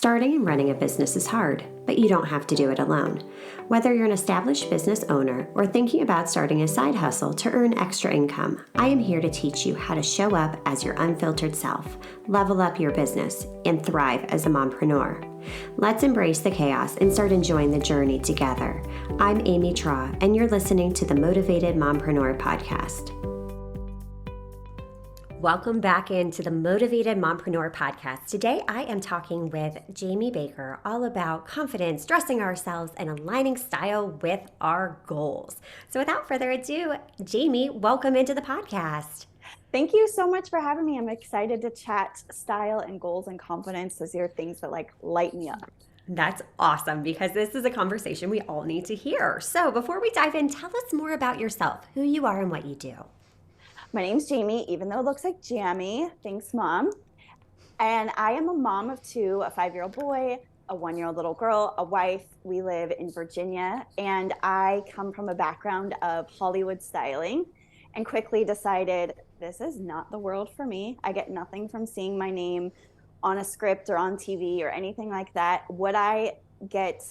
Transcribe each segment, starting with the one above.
Starting and running a business is hard, but you don't have to do it alone. Whether you're an established business owner or thinking about starting a side hustle to earn extra income, I am here to teach you how to show up as your unfiltered self, level up your business, and thrive as a mompreneur. Let's embrace the chaos and start enjoying the journey together. I'm Amy Traw, and you're listening to the Motivated Mompreneur Podcast. Welcome back into the Motivated Mompreneur Podcast. Today I am talking with Jammie Baker all about confidence, dressing ourselves, and aligning style with our goals. So without further ado, Jammie, welcome into the podcast. Thank you so much for having me. I'm excited to chat style and goals and confidence. Those are things that light me up. That's awesome because this is a conversation we all need to hear. So before we dive in, tell us more about yourself, who you are and what you do. My name's Jammie, even though it looks like Jammie. Thanks, Mom. And I am a mom of two, a 5-year-old boy, a 1-year-old little girl, a wife. We live in Virginia, and I come from a background of Hollywood styling and quickly decided this is not the world for me. I get nothing from seeing my name on a script or on TV or anything like that. What I get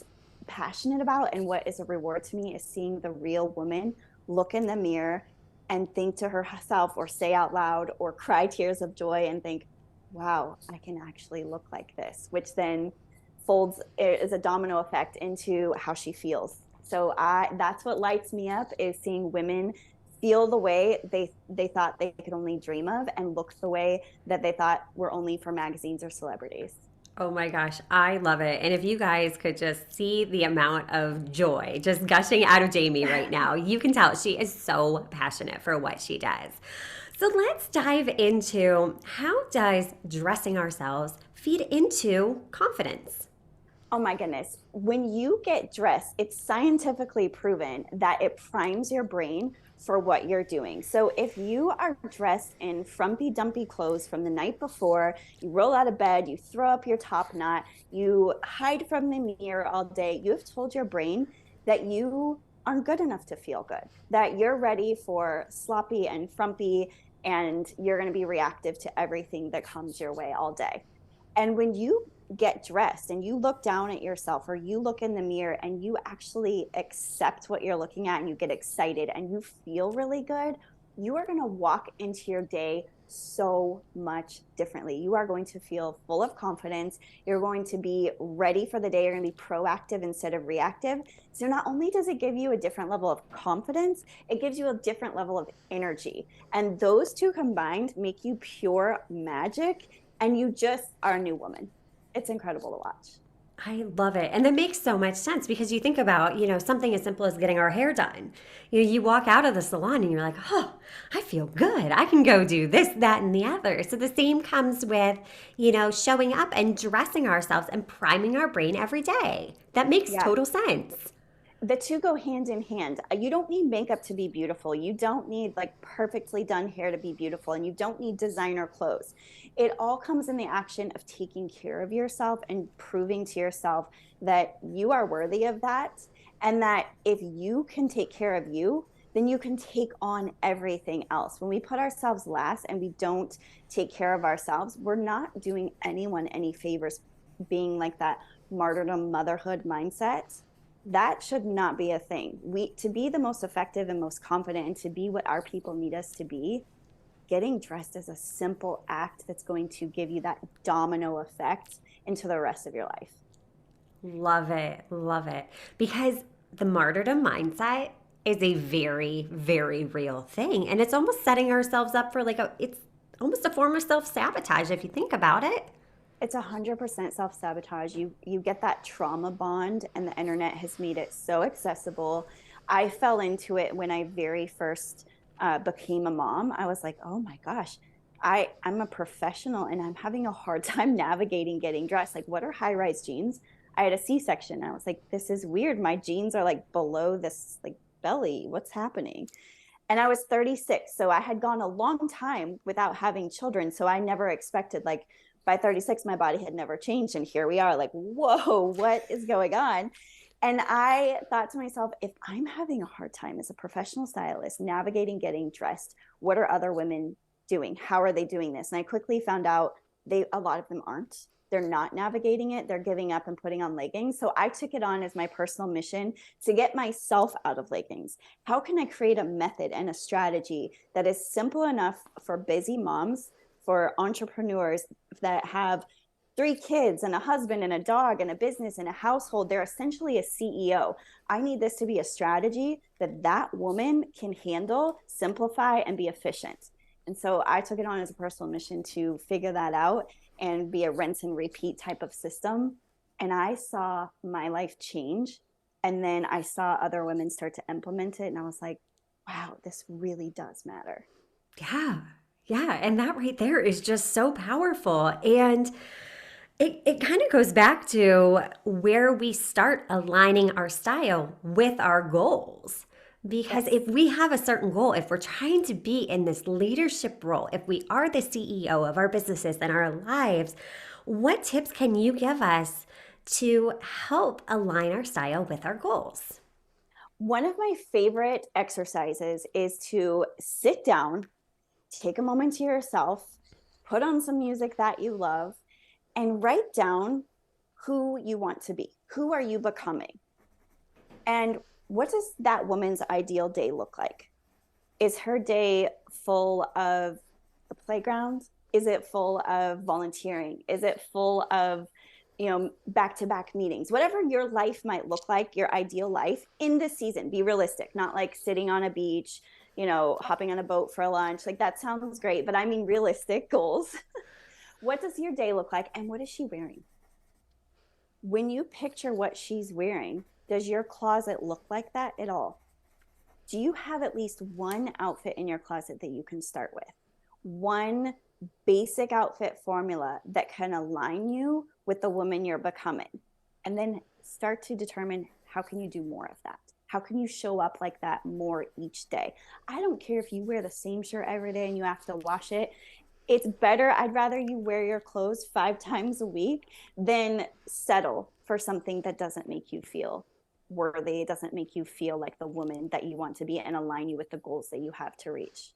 passionate about and what is a reward to me is seeing the real woman look in the mirror and think to herself or say out loud or cry tears of joy and think, wow, I can actually look like this, which then folds as a domino effect into how she feels. So that's what lights me up, is seeing women feel the way they thought they could only dream of and look the way that they thought were only for magazines or celebrities. Oh my gosh, I love it. And if you guys could just see the amount of joy just gushing out of Jammie right now, you can tell she is so passionate for what she does. So let's dive into, how does dressing ourselves feed into confidence? Oh my goodness. When you get dressed, it's scientifically proven that it primes your brain for what you're doing. So if you are dressed in frumpy dumpy clothes from the night before, you roll out of bed, you throw up your top knot, you hide from the mirror all day, you have told your brain that you aren't good enough to feel good, that you're ready for sloppy and frumpy, and you're going to be reactive to everything that comes your way all day. And when you get dressed and you look down at yourself, or you look in the mirror and you actually accept what you're looking at and you get excited and you feel really good, you are going to walk into your day so much differently. You are going to feel full of confidence. You're going to be ready for the day. You're going to be proactive instead of reactive. So not only does it give you a different level of confidence, it gives you a different level of energy. And those two combined make you pure magic, and you just are a new woman. It's incredible to watch. I love it. And that makes so much sense because you think about, something as simple as getting our hair done. You walk out of the salon and you're like, oh, I feel good. I can go do this, that, and the other. So the same comes with, showing up and dressing ourselves and priming our brain every day. That makes total sense. The two go hand in hand. You don't need makeup to be beautiful. You don't need perfectly done hair to be beautiful, and you don't need designer clothes. It all comes in the action of taking care of yourself and proving to yourself that you are worthy of that, and that if you can take care of you, then you can take on everything else. When we put ourselves last and we don't take care of ourselves, we're not doing anyone any favors, being like that martyrdom motherhood mindset. That should not be a thing. To be the most effective and most confident, and to be what our people need us to be, getting dressed is a simple act that's going to give you that domino effect into the rest of your life. Love it. Love it. Because the martyrdom mindset is a very, very real thing. And it's almost setting ourselves up for it's almost a form of self-sabotage if you think about it. It's 100% self-sabotage. You get that trauma bond, and the internet has made it so accessible. I fell into it when I very first became a mom. I was like, oh my gosh, I'm a professional and I'm having a hard time navigating getting dressed. What are high-rise jeans? I had a C-section. I was like, this is weird. My jeans are below this belly. What's happening? And I was 36. So I had gone a long time without having children. So I never expected by 36, my body had never changed. And here we are whoa, what is going on? And I thought to myself, if I'm having a hard time as a professional stylist navigating getting dressed, what are other women doing? How are they doing this? And I quickly found out a lot of them aren't. they're not navigating it, they're giving up and putting on leggings. So I took it on as my personal mission to get myself out of leggings. How can I create a method and a strategy that is simple enough for busy moms, for entrepreneurs that have 3 kids and a husband and a dog and a business and a household? They're essentially a CEO. I need this to be a strategy that that woman can handle, simplify, and be efficient. And so I took it on as a personal mission to figure that out and be a rinse and repeat type of system. And I saw my life change. And then I saw other women start to implement it. And I was like, wow, this really does matter. Yeah. Yeah. And that right there is just so powerful. And it kind of goes back to where we start aligning our style with our goals. Because Yes. if we have a certain goal, if we're trying to be in this leadership role, if we are the CEO of our businesses and our lives, what tips can you give us to help align our style with our goals? One of my favorite exercises is to sit down, take a moment to yourself, put on some music that you love, and write down who you want to be. Who are you becoming? And what does that woman's ideal day look like? Is her day full of the playground? Is it full of volunteering? Is it full of, back-to-back meetings? Whatever your life might look like, your ideal life in this season, be realistic, not like sitting on a beach, hopping on a boat for a lunch. Like that sounds great, but I mean realistic goals. What does your day look like and what is she wearing? When you picture what she's wearing, does your closet look like that at all? Do you have at least one outfit in your closet that you can start with? One basic outfit formula that can align you with the woman you're becoming. And then start to determine, how can you do more of that? How can you show up like that more each day? I don't care if you wear the same shirt every day and you have to wash it. It's better. I'd rather you wear your clothes 5 times a week than settle for something that doesn't make you feel worthy. It doesn't make you feel like the woman that you want to be and align you with the goals that you have to reach.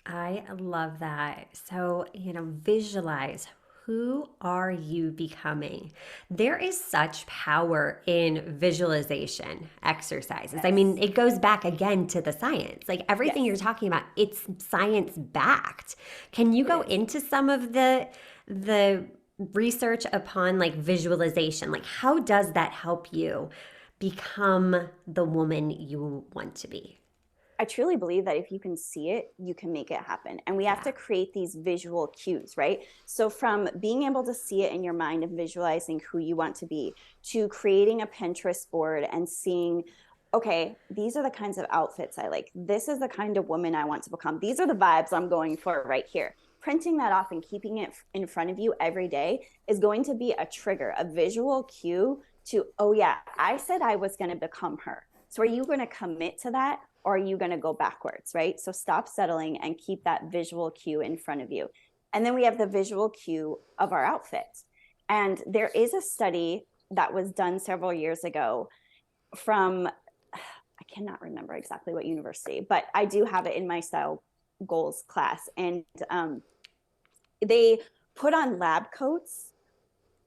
I love that. So, visualize, who are you becoming? There is such power in visualization exercises. I mean, Yes. it goes back again to the science. Like everything you're Yes, talking about, it's science backed. Can you it go is. into some of the research upon like visualization? Like how does that help you become the woman you want to be? I truly believe that if you can see it, you can make it happen. And we have Yeah. to create these visual cues, right? So, from being able to see it in your mind and visualizing who you want to be, to creating a Pinterest board and seeing, okay, these are the kinds of outfits I like. This is the kind of woman I want to become. These are the vibes I'm going for right here. Printing that off and keeping it in front of you every day is going to be a trigger, a visual cue to, oh, yeah, I said I was going to become her. So, are you going to commit to that? Or are you going to go backwards, right? So stop settling and keep that visual cue in front of you. And then we have the visual cue of our outfit. And there is a study that was done several years ago from, I cannot remember exactly what university, but I do have it in my style goals class. And they put on lab coats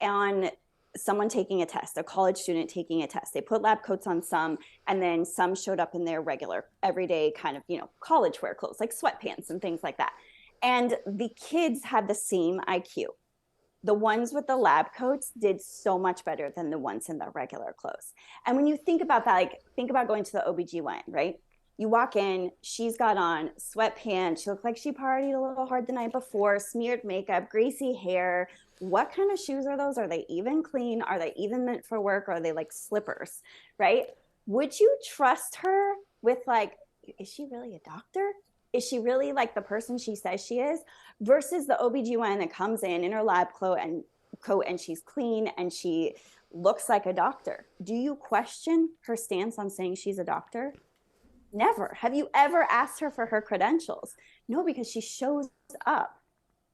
on someone taking a test, a college student taking a test. They put lab coats on some, and then some showed up in their regular, everyday kind of, college wear clothes, like sweatpants and things like that. And the kids had the same IQ. The ones with the lab coats did so much better than the ones in the regular clothes. And when you think about that, like think about going to the OBGYN, right? You walk in, she's got on sweatpants. She looked like she partied a little hard the night before, smeared makeup, greasy hair. What kind of shoes are those? Are they even clean? Are they even meant for work? Or are they like slippers, right? Would you trust her with like, is she really a doctor? Is she really like the person she says she is? Versus the OBGYN that comes in her lab coat and she's clean and she looks like a doctor. Do you question her stance on saying she's a doctor? Never. Have you ever asked her for her credentials? No, because she shows up,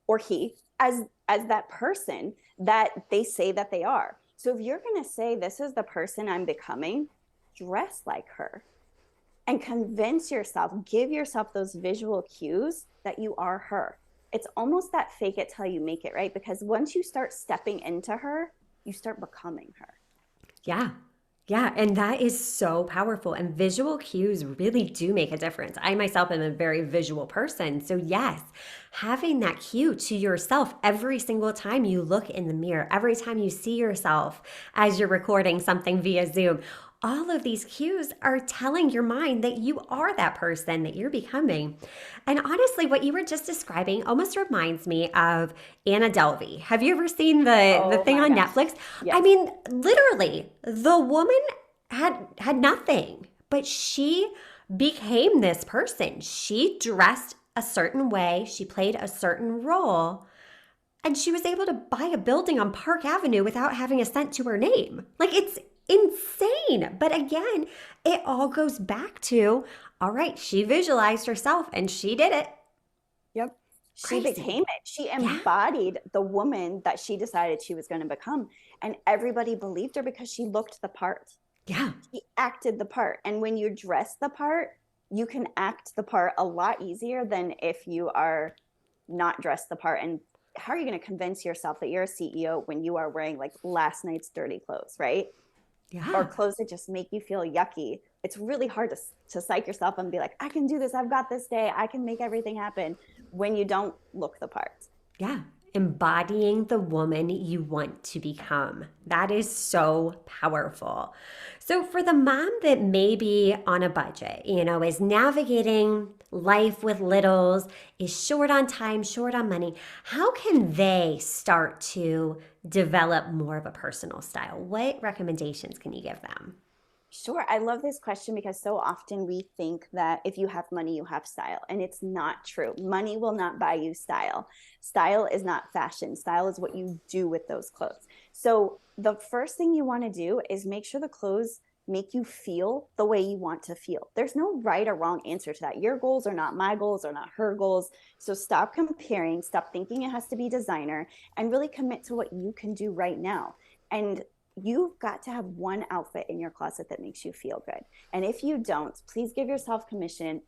or he, as that person that they say that they are. So if you're going to say this is the person I'm becoming, dress like her and convince yourself, give yourself those visual cues that you are her. it's almost that fake it till you make it, right? Because once you start stepping into her, you start becoming her. Yeah. Yeah, and that is so powerful. And visual cues really do make a difference. I myself am a very visual person. So, yes, having that cue to yourself every single time you look in the mirror, every time you see yourself as you're recording something via Zoom, all of these cues are telling your mind that you are that person that you're becoming. And honestly, what you were just describing almost reminds me of Anna Delvey. Have you ever seen the Oh thing my on gosh. Netflix? I Yes. mean, literally, the woman had nothing, but she became this person. She dressed a certain way, she played a certain role, and she was able to buy a building on Park Avenue without having a cent to her name. Like, it's insane. But again, it all goes back to, all right, she visualized herself and she did it. Yep. She Crazy. became it. She Yeah. embodied the woman that she decided she was going to become. And everybody believed her because she looked the part. Yeah. She acted the part. And when you dress the part, you can act the part a lot easier than if you are not dressed the part. And how are you going to convince yourself that you're a CEO when you are wearing like last night's dirty clothes, right? Or Yeah. clothes that just make you feel yucky? It's really hard to psych yourself and be like, I can do this. I've got this day. I can make everything happen when you don't look the part. Yeah. Embodying the woman you want to become. That is so powerful. So, for the mom that may be on a budget, is navigating life with littles, is short on time, short on money, how can they start to develop more of a personal style? What recommendations can you give them? Sure. I love this question because so often we think that if you have money, you have style. And it's not true. Money will not buy you style. Style is not fashion. Style is what you do with those clothes. So the first thing you want to do is make sure the clothes make you feel the way you want to feel. There's no right or wrong answer to that. Your goals are not my goals, are not her goals. So stop comparing, stop thinking it has to be designer, and really commit to what you can do right now. And you've got to have one outfit in your closet that makes you feel good. And if you don't, please give yourself permission.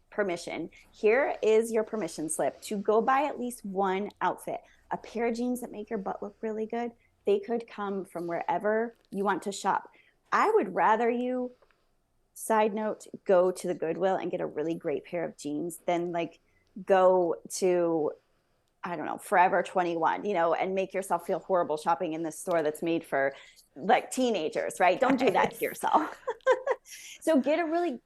Here is your permission slip to go buy at least one outfit. A pair of jeans that make your butt look really good. They could come from wherever you want to shop. I would rather you, side note, go to the Goodwill and get a really great pair of jeans than like go to, I don't know, Forever 21, and make yourself feel horrible shopping in this store that's made for like teenagers, right? Don't do that to Yes. yourself. So get a really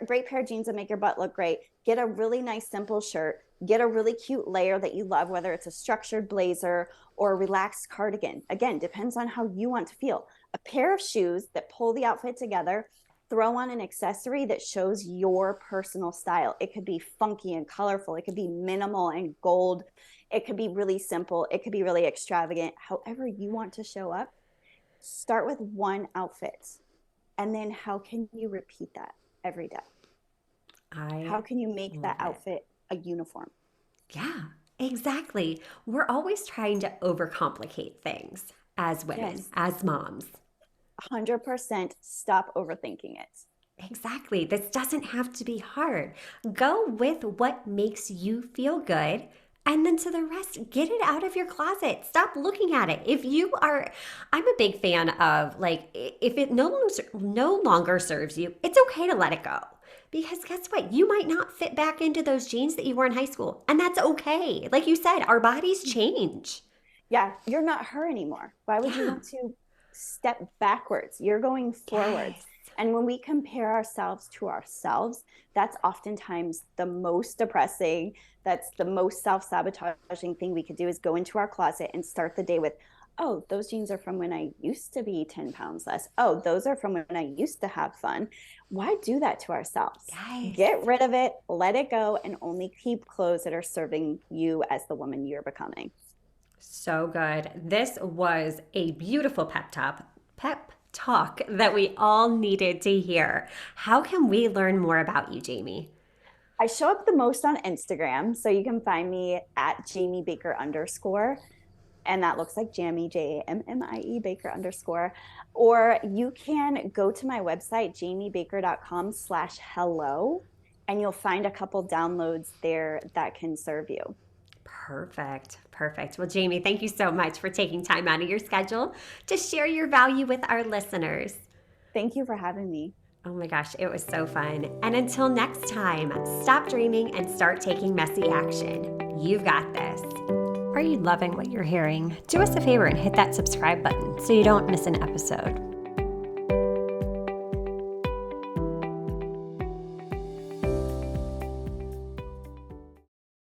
great pair of jeans that make your butt look great. Get a really nice, simple shirt. Get a really cute layer that you love, whether it's a structured blazer or a relaxed cardigan. Again, depends on how you want to feel. A pair of shoes that pull the outfit together. Throw on an accessory that shows your personal style. It could be funky and colorful. It could be minimal and gold. It could be really simple. It could be really extravagant. However you want to show up, start with one outfit. And then how can you repeat that every day? I How can you make that love it. outfit a uniform? Yeah, exactly. We're always trying to overcomplicate things as women, Yes, as moms. 100% stop overthinking it. Exactly. This doesn't have to be hard. Go with what makes you feel good. And then to the rest, get it out of your closet. Stop looking at it. If you are, I'm a big fan of like, if it no longer serves you, it's okay to let it go. Because guess what? You might not fit back into those jeans that you wore in high school. And that's okay. Like you said, our bodies change. Yeah, you're not her anymore. Why would you Yeah. want to step backwards? You're going forwards. Yes. And when we compare ourselves to ourselves, that's oftentimes the most depressing, that's the most self-sabotaging thing we could do is go into our closet and start the day with, oh, those jeans are from when I used to be 10 pounds less. Oh, those are from when I used to have fun. Why do that to ourselves? Yes. Get rid of it, let it go, and only keep clothes that are serving you as the woman you're becoming. So good. This was a beautiful pep talk that we all needed to hear. How can we learn more about you, Jammie? I show up the most on Instagram. So you can find me at Jammie Baker underscore. And that looks like Jammie, Jammie Baker underscore. Or you can go to my website, jammiebaker.com/hello, and you'll find a couple downloads there that can serve you. Perfect. Perfect. Well, Jammie, thank you so much for taking time out of your schedule to share your value with our listeners. Thank you for having me. Oh my gosh, it was so fun. And until next time, stop dreaming and start taking messy action. You've got this. Are you loving what you're hearing? Do us a favor and hit that subscribe button so you don't miss an episode.